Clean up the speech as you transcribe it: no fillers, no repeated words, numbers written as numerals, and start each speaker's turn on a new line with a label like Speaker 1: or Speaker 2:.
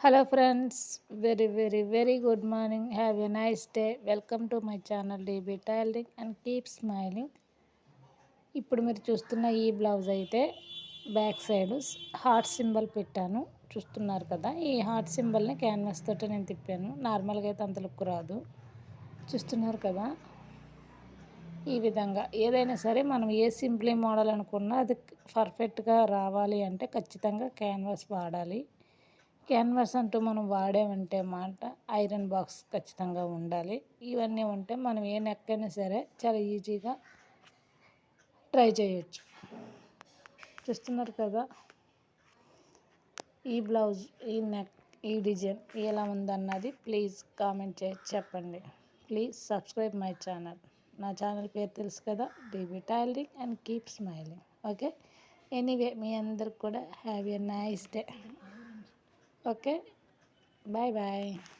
Speaker 1: Hello friends, very good morning. Have a nice day. Welcome to my channel DB Tailoring and keep smiling. ఇప్పుడు మీరు చూస్తున్న ఈ blouse అయితే back side heart symbol పెట్టాను. చూస్తున్నారు కదా, ఈ హార్ట్ సింబల్ని క్యాన్వాస్ తోటి నేను తిప్పాను. నార్మల్గా అయితే అంత లుక్ రాదు. చూస్తున్నారు కదా, ఈ విధంగా ఏదైనా సరే మనం ఏ సింప్లీ మోడల్ అనుకున్నా అది పర్ఫెక్ట్గా రావాలి అంటే ఖచ్చితంగా క్యాన్వాస్ వాడాలి. క్యాన్వాస్ అంటూ మనం వాడామంటే మాట ఐరన్ బాక్స్ ఖచ్చితంగా ఉండాలి. ఇవన్నీ ఉంటే మనం ఏ నెక్ అయినా సరే చాలా ఈజీగా ట్రై చేయొచ్చు. చూస్తున్నారు కదా, ఈ బ్లౌజ్, ఈ నెక్, ఈ డిజైన్ ఎలా ఉందన్నది ప్లీజ్ కామెంట్ చేసి చెప్పండి. Please subscribe my channel. నా ఛానల్ పేరు తెలుసు కదా, DB tailoring and keep smiling. Okay, anyway మీ అందరికి కూడా have a nice day. Okay, bye bye.